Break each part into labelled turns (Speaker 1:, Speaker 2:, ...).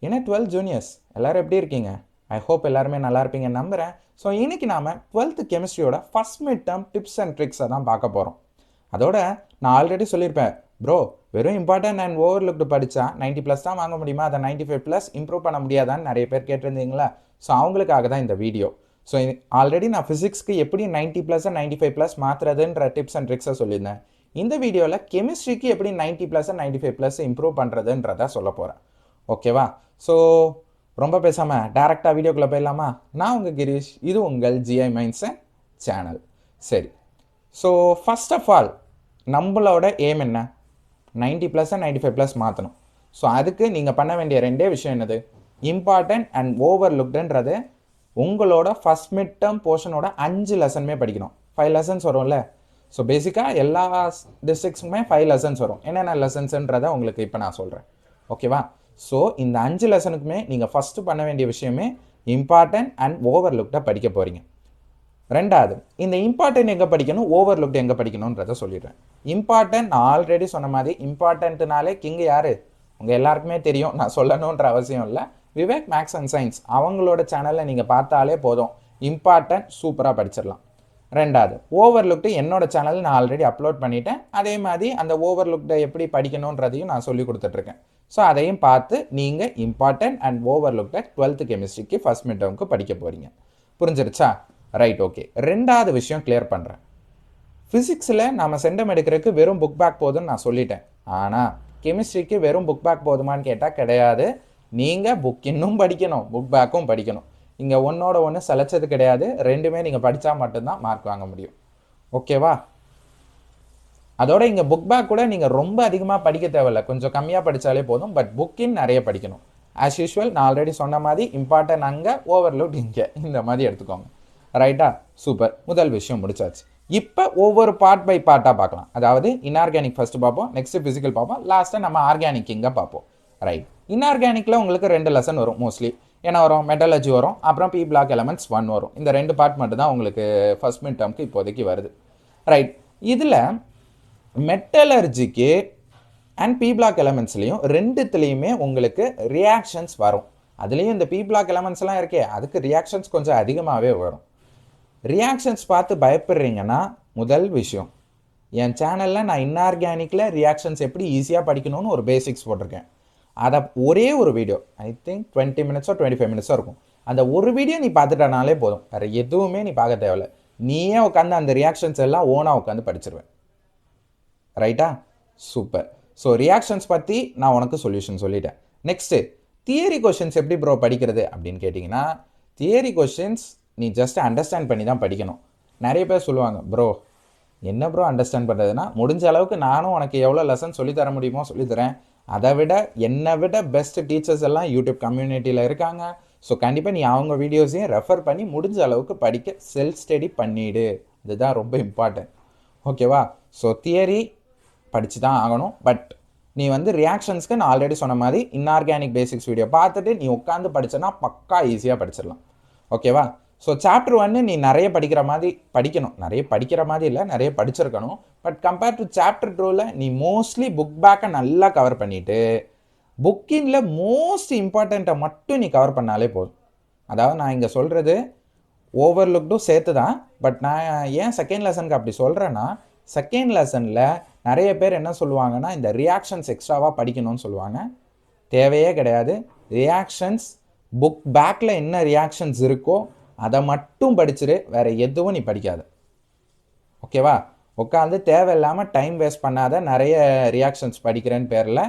Speaker 1: என்ன 12 ஜூனியர்ஸ் எல்லோரும் எப்படி இருக்கீங்க? ஐ ஹோப் எல்லாருமே நல்லா இருப்பீங்கன்னு நம்புகிறேன். ஸோ இன்றைக்கி நாம் 12th கெமிஸ்ட்ரியோட first mid term tips and ட்ரிக்ஸை தான் பார்க்க போகிறோம். அதோட நான் ஆல்ரெடி சொல்லியிருப்பேன், ப்ரோ வெறும் இம்பார்ட்டன்ட் அண்ட் ஓவர்லுக்டு படித்தா 90+ தான் வாங்க முடியுமா, அதை 95+ இம்ப்ரூவ் பண்ண முடியாதான்னு நிறைய பேர் கேட்டிருந்தீங்களா? ஸோ அவங்களுக்காக தான் இந்த வீடியோ. ஸோ ஆல்ரெடி நான் ஃபிசிக்ஸ்க்கு எப்படி 90+ 95+ மாற்றுறதுன்ற டிப்ஸ் அண்ட் ட்ரிக்ஸை சொல்லியிருந்தேன். இந்த வீடியோவில் கெமிஸ்ட்ரிக்கு எப்படி 90+ 95+ இம்ப்ரூவ் பண்ணுறதுன்றதை சொல்ல போகிறேன். ஓகேவா? ஸோ ரொம்ப பேசாமல் டேரெக்டாக வீடியோக்குள்ளே போயிடலாமா? நான் உங்கள் கிரீஷ், இது உங்கள் ஜிஐ மைண்ட்ஸ் சேனல். சரி, ஸோ ஃபஸ்ட் ஆஃப் ஆல் நம்மளோட எய்ம் என்ன? 90+ 95+ மாற்றணும். ஸோ அதுக்கு நீங்கள் பண்ண வேண்டிய ரெண்டே விஷயம் என்னது? இம்பார்ட்டன்ட் அண்ட் ஓவர்லுக்டுன்றது உங்களோட ஃபஸ்ட் மிட் டேர்ம் போர்ஷனோட 5 லெசனுமே படிக்கணும். 5 லெசன்ஸ் வரும்ல. ஸோ பேசிக்காக எல்லா டிஸ்ட்ரிக்ஸுக்குமே 5 லெசன்ஸ் வரும். என்னென்ன லெசன்ஸுன்றதை உங்களுக்கு இப்போ நான் சொல்கிறேன். ஓகேவா? ஸோ இந்த 5 லெசனுக்குமே நீங்கள் ஃபஸ்ட்டு பண்ண வேண்டிய விஷயமே இம்பார்ட்டன்ட் அண்ட் ஓவர்லுக்டை படிக்க போகிறீங்க. ரெண்டாவது, இந்த இம்பார்ட்டன்ட் எங்கே படிக்கணும், ஓவர்லுக்ட் எங்கே படிக்கணுன்றதை சொல்லிடுறேன். இம்பார்ட்டன்ட் நான் ஆல்ரெடி சொன்ன மாதிரி, இம்பார்ட்டன்ட்னாலே கிங் யார் உங்கள் எல்லாருக்குமே தெரியும், நான் சொல்லணுன்ற அவசியம் இல்லை. விவேக் மேக்ஸ் அண்ட் சயின்ஸ் அவங்களோட சேனலில் நீங்கள் பார்த்தாலே போதும், இம்பார்ட்டன்ட் சூப்பராக படிச்சிடலாம். ரெண்டாவது, ஓவர்லுக்டு என்னோட சேனல் நான் ஆல்ரெடி அப்லோட் பண்ணிட்டேன். அதே மாதிரி அந்த ஓவர்லுக்டை எப்படி படிக்கணுன்றதையும் நான் சொல்லி கொடுத்துட்ருக்கேன். ஸோ அதையும் பார்த்து நீங்கள் இம்பார்ட்டன்ட் அண்ட் ஓவர்லுக்டை 12th கெமிஸ்ட்ரிக்கு ஃபஸ்ட் மிட் டேர்முக்கு படிக்க போகிறீங்க. புரிஞ்சிருச்சா? Right, okay. ரெண்டாவது விஷயம் கிளியர் பண்ணுறேன். ஃபிசிக்ஸில் நம்ம சென்டம் எடுக்கிறதுக்கு வெறும் புக் பேக் போதும்னு நான் சொல்லிட்டேன். ஆனால் கெமிஸ்ட்ரிக்கு வெறும் புக் பேக் போதுமான்னு கேட்டால் கிடையாது. நீங்கள் புக் இன்னும் படிக்கணும், புக் பேக்கும் படிக்கணும். இங்கே ஒன்றோட ஒன்று சலைச்சது கிடையாது. ரெண்டுமே நீங்கள் படித்தா மட்டும்தான் மார்க் வாங்க முடியும். ஓகேவா? அதோட இங்கே புக் பேக் கூட நீங்கள் ரொம்ப அதிகமாக படிக்க தேவையில்லை, கொஞ்சம் கம்மியாக படித்தாலே போதும். பட் புக்கின் நிறைய படிக்கணும். ஆஸ் யூஷுவல் நான் ஆல்ரெடி சொன்ன மாதிரி இம்பார்ட்டன்ட் அங்கே, ஓவர்லோட் இங்கே, இந்த மாதிரி எடுத்துக்கோங்க. ரைட்டா? சூப்பர். முதல் விஷயம் முடிச்சாச்சு. இப்போ ஒவ்வொரு பார்ட் பை பார்ட்டாக பார்க்கலாம். அதாவது இன்ஆர்கானிக் ஃபஸ்ட்டு பார்ப்போம், நெக்ஸ்ட்டு ஃபிசிக்கல் பார்ப்போம், லாஸ்ட்டாக நம்ம ஆர்கானிக் இங்கே பார்ப்போம். ரைட். இன்ஆர்கானிக்கில் உங்களுக்கு 2 லெசன் வரும் மோஸ்ட்லி. என்ன வரும்? மெட்டலர்ஜி வரும், அப்புறம் பி பிளாக் எலமெண்ட்ஸ் 1 வரும். இந்த 2 பார்ட் மட்டும் தான் உங்களுக்கு ஃபர்ஸ்ட் மிட் டேர்முக்கு இப்போதைக்கு வருது. ரைட். இதில் மெட்டலர்ஜிக்கு அண்ட் பி பிளாக் எலமெண்ட்ஸ்லையும் ரெண்டுத்துலேயுமே உங்களுக்கு ரியாக்ஷன்ஸ் வரும். அதுலேயும் இந்த பி பிளாக் எலமெண்ட்ஸ்லாம் இருக்கே, அதுக்கு ரியாக்ஷன்ஸ் கொஞ்சம் அதிகமாகவே வரும். ரியாக்ஷன்ஸ் பார்த்து பயப்படுறீங்கன்னா முதல் விஷயம், என் சேனலில் நான் இன்ஆர்கானிக்கில் ரியாக்ஷன்ஸ் எப்படி ஈஸியாக படிக்கணும்னு ஒரு பேசிக்ஸ் போட்டிருக்கேன். அதை ஒரே ஒரு வீடியோ, ஐ திங்க் 20 மினிட்ஸோ 25 மினிட்ஸோ இருக்கும். அந்த ஒரு வீடியோ நீ பார்த்துட்டானாலே போதும், வேறு எதுவுமே நீ பார்க்க தேவையில்லை. நீயே உட்காந்து அந்த ரியாக்ஷன்ஸ் எல்லாம் ஓனாக உட்காந்து படிச்சிருவேன். ரைட்டா? சூப்பர். ஸோ ரியாக்ஷன்ஸ் பற்றி நான் உனக்கு சொல்யூஷன் சொல்லிட்டேன். நெக்ஸ்ட்டு தியரி கொஷின்ஸ் எப்படி ப்ரோ படிக்கிறது அப்படின்னு கேட்டிங்கன்னா, தியரி கொஷின்ஸ் நீ ஜஸ்ட் அண்டர்ஸ்டாண்ட் பண்ணி தான் படிக்கணும். நிறைய பேர் சொல்லுவாங்க, ப்ரோ என்ன ப்ரோ அண்டர்ஸ்டாண்ட் பண்ணுறதுனா, முடிஞ்ச அளவுக்கு நானும் உனக்கு எவ்வளோ லெசன் சொல்லித்தர முடியுமோ சொல்லித்தரேன். அதை விட என்னை விட பெஸ்ட் டீச்சர்ஸ் எல்லாம் யூடியூப் கம்யூனிட்டியில் இருக்காங்க. ஸோ கண்டிப்பாக நீ அவங்க வீடியோஸையும் ரெஃபர் பண்ணி முடிஞ்ச அளவுக்கு படிக்க செல்ஃப் ஸ்டடி பண்ணிவிடு. இதுதான் ரொம்ப இம்பார்ட்டன்ட். ஓகேவா? ஸோ தியரி படித்து தான் ஆகணும். பட் நீ ரியாக்ஷன்ஸ்க்கு நான் ஆல்ரெடி சொன்ன மாதிரி இன்ஆர்கானிக் பேசிக்ஸ் வீடியோ பார்த்துட்டு நீ உட்காந்து படிச்சனா பக்கா ஈஸியாக படிச்சிடலாம். ஓகேவா? ஸோ சாப்டர் 1 நீ நிறைய படிக்கிற மாதிரி படிக்கணும். நிறைய படிக்கிற மாதிரி இல்லை, நிறைய படிச்சிருக்கணும். பட் கம்பேர்ட் டு சாப்டர் 2ல் நீ மோஸ்ட்லி புக் பேக்கை நல்லா கவர் பண்ணிவிட்டு புக்கின்ல மோஸ்ட் இம்பார்ட்டண்ட்டை மட்டும் நீ கவர் பண்ணாலே போதும். அதாவது நான் இங்கே சொல்கிறது ஓவர்லுக்டும் சேர்த்து தான். பட் நான் ஏன் செகண்ட் லெசனுக்கு அப்படி சொல்கிறேன்னா, செகண்ட் லெசனில் நிறைய பேர் என்ன சொல்லுவாங்கன்னா, இந்த ரியாக்ஷன்ஸ் எக்ஸ்ட்ராவாக படிக்கணும்னு சொல்லுவாங்க. தேவையே கிடையாது. ரியாக்ஷன்ஸ் புக் பேக்கில் என்ன ரியாக்ஷன்ஸ் இருக்கோ அதை மட்டும் படிச்சிரு, வேறு எதுவும் நீ படிக்காத. ஓகேவா? உட்காந்து தேவையில்லாமல் டைம் வேஸ்ட் பண்ணாத. நிறைய ரியாக்ஷன்ஸ் படிக்கிறேன்னு பேரில்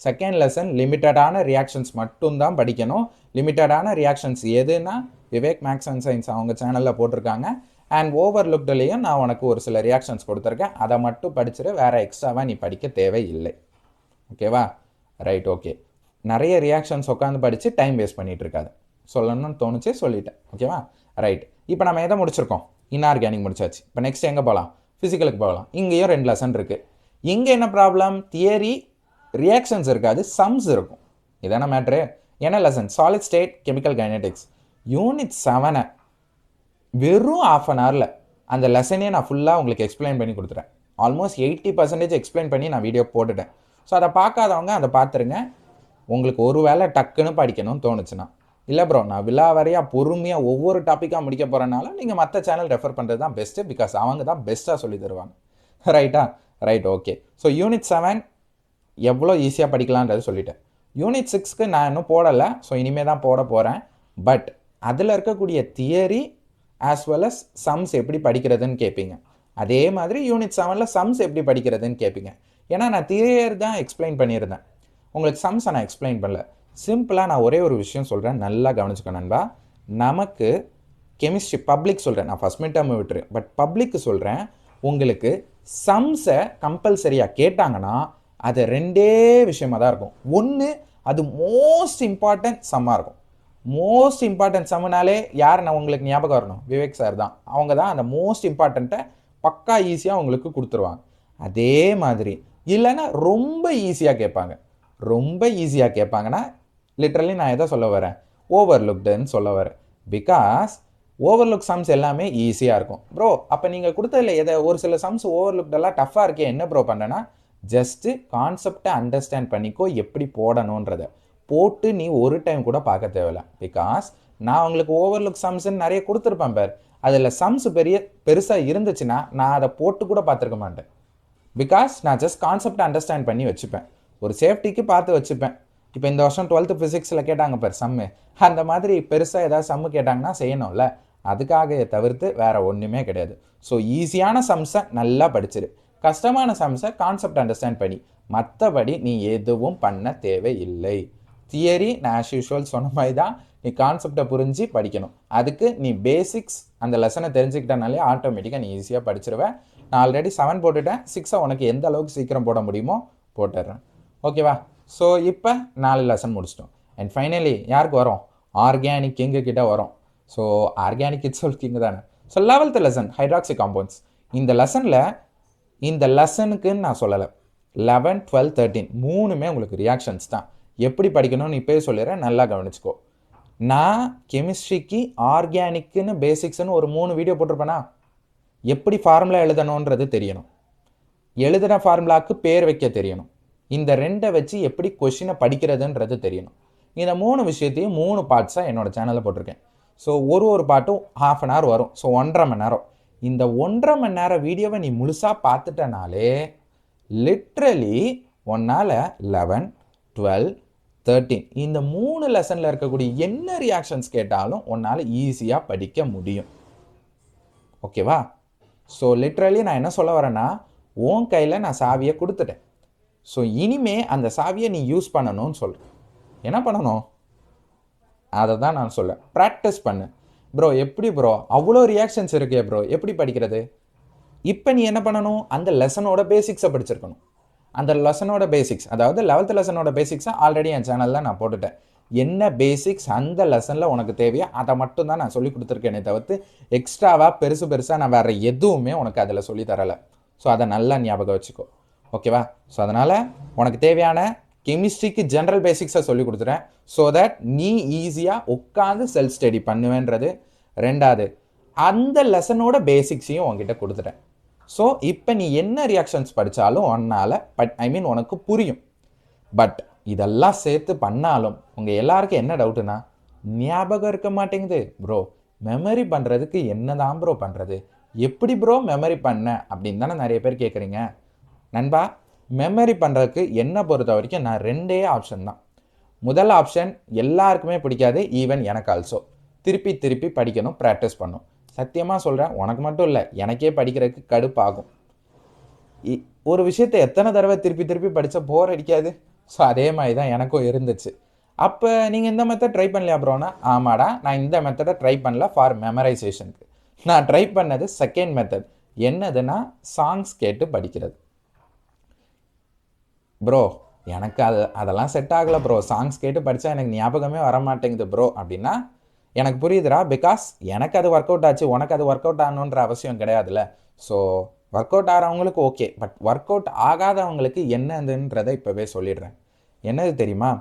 Speaker 1: செகண்ட் லெசன் லிமிட்டடான ரியாக்ஷன்ஸ் மட்டும்தான் படிக்கணும். லிமிட்டடான ரியாக்ஷன்ஸ் எதுனா விவேக் மேக்ஸ் அண்ட் சயின்ஸ் அவங்க சேனலில் போட்டிருக்காங்க. அண்ட் ஓவர்லுக்ட்லேயும் நான் உனக்கு ஒரு சில ரியாக்ஷன்ஸ் கொடுத்துருக்கேன். அதை மட்டும் படிச்சிரு, வேறு எக்ஸ்ட்ராவாக நீ படிக்க தேவையில்லை. ஓகேவா? Right, okay. நிறைய ரியாக்ஷன்ஸ் உட்காந்து படித்து டைம் வேஸ்ட் பண்ணிகிட்டு இருக்காது. சொல்லணும்னு தோணுச்சு, சொல்லிட்டேன். ஓகேவா? ரைட். இப்போ நம்ம எதை முடிச்சிருக்கோம்? இன்ஆர்கானிக் முடிச்சாச்சு. இப்போ நெக்ஸ்ட் எங்கே போகலாம்? ஃபிசிக்கலுக்கு போகலாம். இங்கேயும் 2 லெசன் இருக்குது. இங்கே என்ன ப்ராப்ளம்? தியரி ரியாக்ஷன்ஸ் இருக்காது, சம்ஸ் இருக்கும். இதான மேட்ரு. என்ன lesson? Solid state chemical kinetics. Unit 7 வெறும் ½ an hourல அந்த லெசனே நான் ஃபுல்லாக உங்களுக்கு எக்ஸ்பிளைன் பண்ணி கொடுத்துட்டேன். ஆல்மோஸ்ட் 80% எக்ஸ்பிளைன் பண்ணி நான் வீடியோ போட்டுட்டேன். ஸோ அதை பார்க்காதவங்க அதை பார்த்துருங்க. உங்களுக்கு ஒரு வேளை டக்குன்னு படிக்கணும்னு தோணுச்சுன்னா. இல்லை ப்ரோ நான் விலாவாரியாக பொறுமையாக ஒவ்வொரு டாப்பிக்காக முடிக்க போகிறனால நீங்கள் மற்ற சேனல் ரெஃபர் பண்ணுறது தான் பெஸ்ட்டு, பிகாஸ் அவங்க தான் பெஸ்ட்டாக சொல்லி தருவாங்க. ரைட்டா? Right, okay. ஸோ யூனிட் 7 எவ்வளோ ஈஸியாக படிக்கலான்றது சொல்லிட்டேன். யூனிட் 6க்கு நான் இன்னும் போடலை, ஸோ இனிமேல் தான் போட போகிறேன். பட் அதில் இருக்கக்கூடிய theory as well as sums எப்படி படிக்கிறதுன்னு கேட்பீங்க. அதே மாதிரி யூனிட் 7ல் சம்ஸ் எப்படி படிக்கிறதுன்னு கேட்பீங்க. ஏன்னா நான் தியரி தான் எக்ஸ்பிளைன் பண்ணியிருந்தேன், உங்களுக்கு சம்ஸை நான் எக்ஸ்பிளைன் பண்ணல. சிம்பிளாக நான் ஒரே ஒரு விஷயம் சொல்கிறேன், நல்லா கவனிச்சுக்கோ நண்பா. நமக்கு கெமிஸ்ட்ரி பப்ளிக் சொல்கிறேன், நான் ஃபஸ்ட் மிட் டேர்ம் விட்டுரு, பட் பப்ளிக்கு சொல்கிறேன். உங்களுக்கு சம்ஸை கம்பல்சரியாக கேட்டாங்கன்னா அது ரெண்டே விஷயமாக தான் இருக்கும். ஒன்று, அது மோஸ்ட் இம்பார்ட்டன்ட் சம்மாக இருக்கும். மோஸ்ட் இம்பார்ட்டன்ட் சம்முனாலே யார் நான் உங்களுக்கு ஞாபகம் வரணும்? விவேக் சார் தான். அவங்க தான் அந்த மோஸ்ட் இம்பார்ட்டண்ட்டை பக்கா ஈஸியாக உங்களுக்கு கொடுத்துருவாங்க. அதே மாதிரி இல்லைன்னா ரொம்ப ஈஸியாக கேட்பாங்க. ரொம்ப ஈஸியாக கேட்பாங்கன்னா லிட்ரலி நான் எதை சொல்ல வரேன்? ஓவர்லுக்டுன்னு சொல்ல வரேன். பிகாஸ் ஓவர்லுக் சம்ஸ் எல்லாமே ஈஸியாக இருக்கும். ப்ரோ அப்போ நீங்கள் கொடுத்ததில்ல எதை ஒரு சில சம்ஸ் ஓவர்லுக்டெல்லாம் டஃப்பாக இருக்கே, என்ன ப்ரோ பண்ணேன்னா ஜஸ்ட்டு கான்செப்டை அண்டர்ஸ்டாண்ட் பண்ணிக்கோ, எப்படி போடணுன்றதை போட்டு நீ ஒரு டைம் கூட பார்க்க தேவையில்ல. பிகாஸ் நான் உங்களுக்கு ஓவர்லுக் சம்ஸ்ன்னு நிறைய கொடுத்துருப்பேன் பார், அதில் சம்ஸ் பெருசாக இருந்துச்சுன்னா நான் அதை போட்டு கூட பார்த்துருக்க மாட்டேன். பிகாஸ் நான் ஜஸ்ட் கான்செப்டை அண்டர்ஸ்டாண்ட் பண்ணி வச்சுப்பேன், ஒரு சேஃப்டிக்கு பார்த்து வச்சுப்பேன். இப்போ இந்த வருஷம் 12th ஃபிசிக்ஸில் கேட்டாங்க பார் சம்மு, அந்த மாதிரி பெருசாக ஏதாவது சம்மு கேட்டாங்கன்னா செய்யணும்ல, அதுக்காக தவிர்த்து வேறு ஒன்றுமே கிடையாது. ஸோ ஈஸியான சம்ஸை நல்லா படிச்சிரு, கஷ்டமான சம்ஸை கான்செப்ட் அண்டர்ஸ்டாண்ட் பண்ணி, மற்றபடி நீ எதுவும் பண்ண தேவையில்லை. தியரி நான் ஆஸ் யூஷுவல் சொன்ன மாதிரி தான், நீ கான்செப்டை புரிஞ்சு படிக்கணும். அதுக்கு நீ பேசிக்ஸ் அந்த லெசனை தெரிஞ்சுக்கிட்டனாலே ஆட்டோமேட்டிக்காக நீ ஈஸியாக படிச்சிருவேன். நான் ஆல்ரெடி 7 போட்டுட்டேன், 6 உனக்கு எந்த அளவுக்கு சீக்கிரம் போட முடியுமோ போட்டுடுறேன். ஓகேவா? ஸோ இப்போ 4 லெசன் முடிச்சிட்டோம். அண்ட் ஃபைனலி யாருக்கு வரும்? ஆர்கானிக் கிங்கு கிட்ட வரும். ஸோ ஆர்கானிக் இட்ஸ் கிங்கு தானே. So 11th lesson hydroxy compounds. இந்த லெசனில் இந்த லெசனுக்குன்னு நான் சொல்லலை, 11, 12, 13 மூணுமே உங்களுக்கு ரியாக்ஷன்ஸ் தான். எப்படி படிக்கணும்னு இப்போயே சொல்லிடுறேன், நல்லா கவனிச்சுக்கோ. நான் கெமிஸ்ட்ரிக்கு ஆர்கானிக்குன்னு பேசிக்ஸ்னு ஒரு 3 வீடியோ போட்டிருப்பேனா, எப்படி ஃபார்முலா எழுதணுன்றது தெரியணும், எழுதுகிற ஃபார்முலாவுக்கு பேர் வைக்க தெரியணும், இந்த 2 வச்சு எப்படி கொஷினை படிக்கிறதுன்றது தெரியணும். இந்த 3 விஷயத்தையும் 3 பார்ட்ஸாக என்னோடய சேனலில் போட்டிருக்கேன். ஸோ ஒரு பார்ட்டும் ½ an hour வரும். ஸோ 1.5 மணி நேரம். இந்த 1.5 மணி நேரம் வீடியோவை நீ முழுசாக பார்த்துட்டனாலே லிட்ரலி ஒன்னால் 11, 12, 13 இந்த 3 லெசனில் இருக்கக்கூடிய என்ன ரியாக்ஷன்ஸ் கேட்டாலும் உன்னால் ஈஸியாக படிக்க முடியும். ஓகேவா? ஸோ லிட்ரலி நான் என்ன சொல்ல வரேன்னா, உன் கையில் நான் சாவியை கொடுத்துட்டேன். ஸோ இனிமே அந்த சாவியை நீ யூஸ் பண்ணணும்னு சொல்கிறேன். என்ன பண்ணணும்? அதை தான் நான் சொல்லேன், ப்ராக்டிஸ் பண்ணு. ப்ரோ எப்படி ப்ரோ அவ்வளோ ரியாக்ஷன்ஸ் இருக்கே ப்ரோ, எப்படி படிக்கிறது? இப்போ நீ என்ன பண்ணணும்? அந்த லெசனோட பேசிக்ஸை படிச்சிருக்கணும். அந்த லெசனோட பேசிக்ஸ், அதாவது 11th லெசனோட பேசிக்ஸை ஆல்ரெடி என் சேனலில் நான் போட்டுட்டேன். என்ன பேசிக்ஸ் அந்த லெசனில் உனக்கு தேவையோ அதை மட்டும் தான் நான் சொல்லி கொடுத்துருக்கேனே தவிர்த்து எக்ஸ்ட்ராவாக பெருசாக நான் வேறு எதுவுமே உனக்கு அதில் சொல்லி தரலை. ஸோ அதை நல்லா ஞாபகம் வச்சுக்கோ. ஓகேவா? ஸோ அதனால் உனக்கு தேவையான கெமிஸ்ட்ரிக்கு ஜென்ரல் பேசிக்ஸை சொல்லி கொடுத்துட்டேன். ஸோ தட் நீ ஈஸியாக உட்காந்து செல்ஃப் ஸ்டடி பண்ணுவேன்றது. 2வது, அந்த லெசனோட பேசிக்ஸையும் உங்ககிட்ட கொடுத்துட்டேன். ஸோ இப்போ நீ என்ன ரியாக்ஷன்ஸ் படித்தாலும் ஒன்னால் உனக்கு புரியும். பட் இதெல்லாம் சேர்த்து பண்ணாலும் உங்கள் எல்லாருக்கும் என்ன டவுட்டுனா, ஞாபகம் இருக்க மாட்டேங்குது ப்ரோ, மெமரி பண்ணுறதுக்கு என்ன தான் ப்ரோ பண்ணுறது, எப்படி ப்ரோ மெமரி பண்ண அப்படின்னு தானே நிறைய பேர் கேட்குறீங்க. நண்பா, மெமரி பண்ணுறதுக்கு என்னை பொறுத்த வரைக்கும் நான் 2 ஆப்ஷன் தான். முதல் ஆப்ஷன் எல்லாருக்குமே பிடிக்காது, ஈவன் எனக்கு ஆல்சோ. திருப்பி திருப்பி படிக்கணும், ப்ராக்டிஸ் பண்ணணும். சத்தியமாக சொல்கிறேன், உனக்கு மட்டும் இல்லை எனக்கே படிக்கிறதுக்கு கடுப்பாகும். ஒரு விஷயத்தை எத்தனை தடவை திருப்பி திருப்பி படித்தா போர் அடிக்காது? ஸோ அதே மாதிரி தான் எனக்கும் இருந்துச்சு. அப்போ நீங்கள் இந்த மெத்தட் ட்ரை பண்ணலையா ப்ரோனா? ஆமாடா, நான் இந்த மெத்தடை ட்ரை பண்ணல ஃபார் மெமரைசேஷனுக்கு. நான் ட்ரை பண்ணது செகண்ட் மெத்தட். என்னதுன்னா சாங்ஸ் கேட்டு படிக்கிறது. ப்ரோ எனக்கு அதெல்லாம் செட் ஆகலை ப்ரோ, சாங்ஸ் கேட்டு படித்தா எனக்கு ஞாபகமே வரமாட்டேங்குது ப்ரோ அப்படின்னா எனக்கு புரியுதுடா. பிகாஸ் எனக்கு அது ஒர்க் அவுட் ஆச்சு, உனக்கு அது ஒர்க் அவுட் ஆகணுன்ற அவசியம் கிடையாதுல்ல. ஸோ ஒர்க் அவுட் ஆகிறவங்களுக்கு ஓகே, பட் ஒர்க் அவுட் ஆகாதவங்களுக்கு என்னதுன்றதை இப்போவே சொல்லிடுறேன். என்னது தெரியுமா?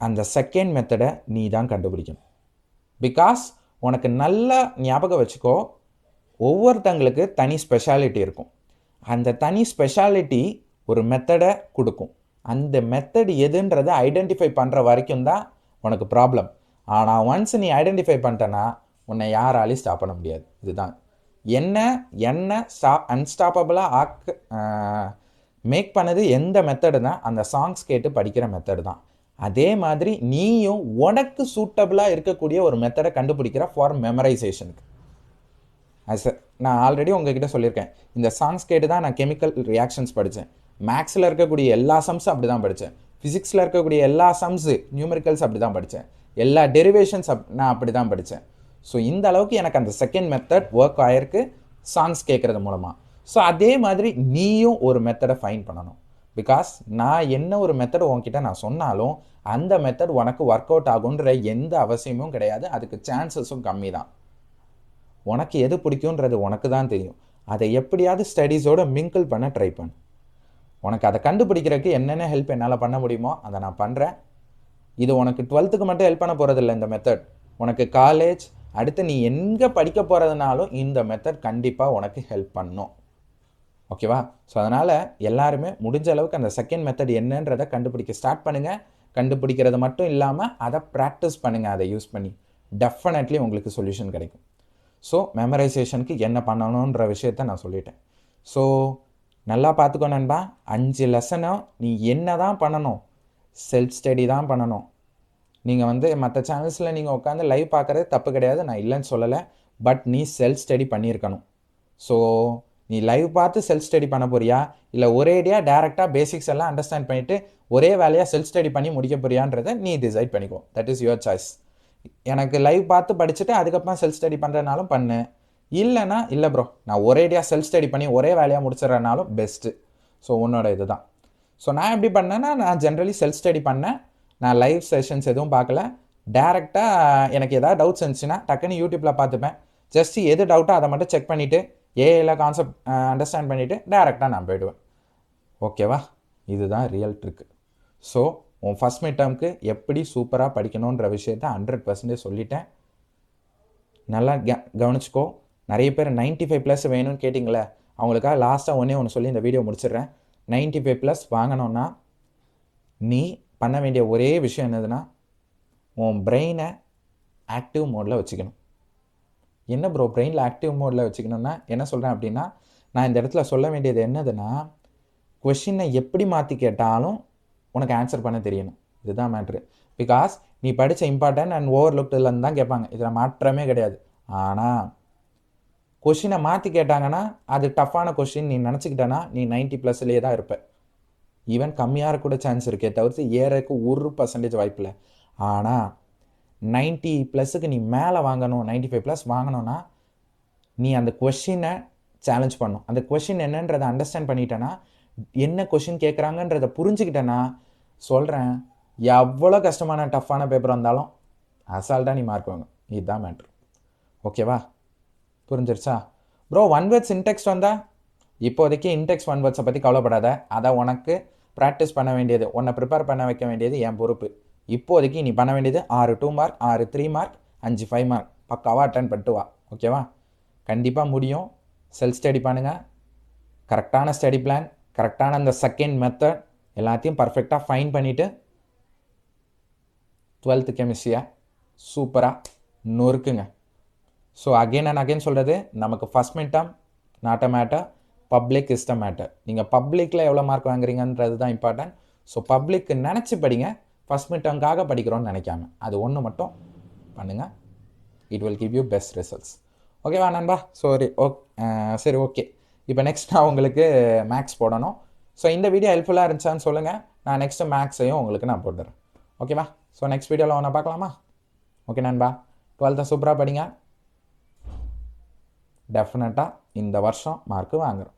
Speaker 1: அந்த செகண்ட் மெத்தடை நீ தான் கண்டுபிடிக்கணும். பிகாஸ் உனக்கு நல்லா ஞாபகம் வச்சுக்கோ, ஒவ்வொருத்தங்களுக்கு தனி ஸ்பெஷாலிட்டி இருக்கும். அந்த தனி ஸ்பெஷாலிட்டி ஒரு மெத்தடை கொடுக்கும். அந்த மெத்தட் எதுன்றதை ஐடென்டிஃபை பண்ணுற வரைக்கும் தான் உனக்கு ப்ராப்ளம். ஆனால் ஒன்ஸ் நீ ஐடென்டிஃபை பண்ணிட்டேன்னா உன்னை யாராலையும் ஸ்டாப் பண்ண முடியாது. இதுதான் என்ன அன்ஸ்டாப்பபிளாக மேக் பண்ணது எந்த மெத்தடு தான், அந்த சாங்ஸ் கேட்டு படிக்கிற மெத்தடு தான். அதே மாதிரி நீயும் உனக்கு சூட்டபிளாக இருக்கக்கூடிய ஒரு மெத்தடை கண்டுபிடிக்கிற ஃபார் மெமரைசேஷனுக்கு. நான் ஆல்ரெடி உங்ககிட்ட சொல்லியிருக்கேன், இந்த சாங்ஸ் கேட்டு தான் நான் கெமிக்கல் ரியாக்ஷன்ஸ் படித்தேன். மேக்ஸில் இருக்கக்கூடிய எல்லா சம்ஸும் அப்படி தான் படித்தேன். ஃபிசிக்ஸில் இருக்கக்கூடிய எல்லா சம்ஸு நியூமெரிக்கல்ஸ் அப்படி தான் படித்தேன். எல்லா டெரிவேஷன்ஸ் நான் அப்படி தான் படித்தேன். ஸோ இந்த அளவுக்கு எனக்கு அந்த செகண்ட் மெத்தட் ஒர்க் ஆகிருக்கு சாங்ஸ் கேட்குறது மூலமாக. ஸோ அதே மாதிரி நீயும் ஒரு மெத்தடை ஃபைன் பண்ணணும். பிகாஸ் நான் என்ன ஒரு மெத்தட் உன்கிட்ட நான் சொன்னாலும் அந்த மெத்தட் உனக்கு ஒர்க் அவுட் ஆகுன்ற எந்த அவசியமும் கிடையாது. அதுக்கு சான்சஸும் கம்மி தான். உனக்கு எது பிடிக்குன்றது உனக்கு தான் தெரியும். அதை எப்படியாவது ஸ்டடீஸோடு மிங்கிள் பண்ண ட்ரை பண்ணு. உனக்கு அதை கண்டுபிடிக்கிறதுக்கு என்னென்ன ஹெல்ப் என்னால் பண்ண முடியுமோ அதை நான் பண்ணுறேன். இது உனக்கு 12th மட்டும் ஹெல்ப் பண்ண போகிறதில்ல இந்த மெத்தட். உனக்கு காலேஜ் அடுத்து நீ எங்கே படிக்க போகிறதுனாலும் இந்த மெத்தட் கண்டிப்பாக உனக்கு ஹெல்ப் பண்ணும். ஓகேவா? ஸோ அதனால் எல்லாருமே முடிஞ்ச அளவுக்கு அந்த செகண்ட் மெத்தட் என்னன்றதை கண்டுபிடிக்க ஸ்டார்ட் பண்ணுங்கள். கண்டுபிடிக்கிறது மட்டும் இல்லாமல் அதை ப்ராக்டிஸ் பண்ணுங்கள். அதை யூஸ் பண்ணி டெஃபினெட்லி உங்களுக்கு சொல்யூஷன் கிடைக்கும். ஸோ மெமரைசேஷனுக்கு என்ன பண்ணணுன்ற விஷயத்த நான் சொல்லிட்டேன். ஸோ நல்லா பார்த்துக்கோ நண்பா. 5 லெசனும் நீ என்ன தான் பண்ணணும், செல்ஃப் ஸ்டடி தான் பண்ணணும். நீங்கள் மற்ற சேனல்ஸில் நீங்கள் உட்காந்து லைவ் பார்க்குறது தப்பு கிடையாது, நான் இல்லைன்னு சொல்லலை. பட் நீ செல்ஃப் ஸ்டடி பண்ணியிருக்கணும். ஸோ நீ லைவ் பார்த்து செல்ஃப் ஸ்டடி பண்ண போறியா, இல்லை ஒரேடியாக டேரெக்டாக பேசிக்ஸ் எல்லாம் அண்டர்ஸ்டாண்ட் பண்ணிவிட்டு ஒரே வேலையாக செல்ஃப் ஸ்டடி பண்ணி முடிக்க போறியான்றதை நீ டிசைட் பண்ணிக்கோ. That is your choice. எனக்கு லைவ் பார்த்து படிச்சுட்டு அதுக்கப்புறம் செல்ஃப் ஸ்டடி பண்ணுறதுனாலும் பண்ணு, இல்லைனா இல்லை ப்ரோ நான் ஒரேடியாக செல்ஃப் ஸ்டடி பண்ணி ஒரே வேலையாக முடிச்சிடறனாலும் பெஸ்ட்டு. ஸோ உன்னோட இது தான். ஸோ நான் எப்படி பண்ணேன்னா, நான் ஜென்ரலி செல்ஃப் ஸ்டடி பண்ணேன். நான் லைவ் செஷன்ஸ் எதுவும் பார்க்கல. டேரெக்டாக எனக்கு எதாவது டவுட்ஸ் இருந்துச்சுன்னா டக்குன்னு யூடியூப்பில் பார்த்துப்பேன். ஜஸ்ட் எது டவுட்டோ அதை மட்டும் செக் பண்ணிவிட்டு ஏஐல கான்செப்ட் அண்டர்ஸ்டாண்ட் பண்ணிவிட்டு டேரெக்டாக நான் போயிடுவேன். ஓகேவா? இதுதான் ரியல் ட்ரிக்கு. ஸோ உன் ஃபஸ்ட் மிட் டேர்முக்கு எப்படி சூப்பராக படிக்கணுன்ற விஷயத்த 100% சொல்லிட்டேன். நல்லா கவனிச்சுக்கோ. நிறைய பேர் 95+ வேணும்னு கேட்டிங்களே, அவங்களுக்காக லாஸ்ட்டாக ஒன்று சொல்லி இந்த வீடியோ முடிச்சிடுறேன். 95+ வாங்கணுன்னா நீ பண்ண வேண்டிய ஒரே விஷயம் என்னதுன்னா, உன் பிரெயினை ஆக்டிவ் மோடில் வச்சுக்கணும். என்ன ப்ரோ பிரெயினில் ஆக்டிவ் மோடில் வச்சுக்கணுன்னா என்ன சொல்கிறேன் அப்படின்னா, நான் இந்த இடத்துல சொல்ல வேண்டியது என்னதுன்னா, கொஷினை எப்படி மாற்றி கேட்டாலும் உனக்கு ஆன்சர் பண்ண தெரியணும். இதுதான் மேட்ரு. பிகாஸ் நீ படித்த இம்பார்ட்டன்ட் அண்ட் ஓவர் லுக்டில்னு தான் கேட்பாங்க, இதில் மாற்றமே கிடையாது. ஆனால் கொஷினை மாற்றி கேட்டாங்கன்னா அது டஃப்பான கொஷின் நீ நினச்சிக்கிட்டேன்னா நீ 90+லேயே தான் இருப்ப. ஈவன் கம்மியாக கூட சான்ஸ் இருக்கே தவிர்த்து ஏறக்கு 1% வாய்ப்பு இல்லை. ஆனால் 90+க்கு நீ மேலே வாங்கணும், 95+ வாங்கணும்னா நீ அந்த கொஷினை சேலஞ்ச் பண்ணணும். அந்த கொஷின் என்னன்றதை அண்டர்ஸ்டாண்ட் பண்ணிட்டேன்னா, என்ன கொஷின் கேட்குறாங்கன்றதை புரிஞ்சுக்கிட்டேன்னா சொல்கிறேன், எவ்வளோ கஷ்டமான டஃப்பான பேப்பர் வந்தாலும் அசால்ட்டாக நீ மார்க் வாங்க. இதுதான் மேட்ரு. ஓகேவா? புரிஞ்சிருச்சா ப்ரோ? 1 வேர்ட்ஸ் இன்டெக்ஸ்ட் வந்தால் இப்போதைக்கு இன்டெக்ஸ்ட் 1 வேர்ட்ஸை பற்றி கவலைப்படாத. அதை உனக்கு ப்ராக்டிஸ் பண்ண வேண்டியது, உன்னை ப்ரிப்பேர் பண்ண வைக்க வேண்டியது என் பொறுப்பு. இப்போதைக்கு நீ பண்ண வேண்டியது 6 2 மார்க், 6 3 மார்க், 5 5 மார்க் பக்காவாக அட்டன் பண்ணிட்டு வா. ஓகேவா? கண்டிப்பாக முடியும். செல்ஃப் ஸ்டடி பண்ணுங்கள். கரெக்டான ஸ்டடி பிளான், கரெக்டான அந்த செகண்ட் மெத்தட் எல்லாத்தையும் பர்ஃபெக்டாக ஃபைன் பண்ணிவிட்டு 12th கெமிஸ்ட்ரியை சூப்பராக நொறுக்குங்க. ஸோ அகெயின் அண்ட் அகெயின் சொல்கிறது, நமக்கு first mid term not a matter, public is the matter. நீங்கள் பப்ளிக்கில் எவ்வளோ மார்க் வாங்குறீங்கன்றது தான் இம்பார்ட்டன்ட். ஸோ பப்ளிக்கு நினச்சி படிங்க, ஃபஸ்ட் மிட் டேர்முக்காக படிக்கிறோன்னு நினைக்காம. அது ஒன்று மட்டும் பண்ணுங்கள். It will give you best results. ஓகேவா நண்பா? சரி ஓகே. இப்போ நெக்ஸ்ட் நான் உங்களுக்கு மேக்ஸ் போடணும். ஸோ இந்த வீடியோ ஹெல்ப்ஃபுல்லாக இருந்துச்சான்னு சொல்லுங்கள். நான் நெக்ஸ்ட்டு மேக்ஸையும் உங்களுக்கு நான் போட்டுறேன். ஓகேவா? ஸோ நெக்ஸ்ட் வீடியோவில் ஒன்று பார்க்கலாமா? ஓகே நண்பா, 12th சூப்பராக படிங்க. டெஃபினட்டாக இந்த வருஷம் மார்க்கு வாங்குகிறோம்.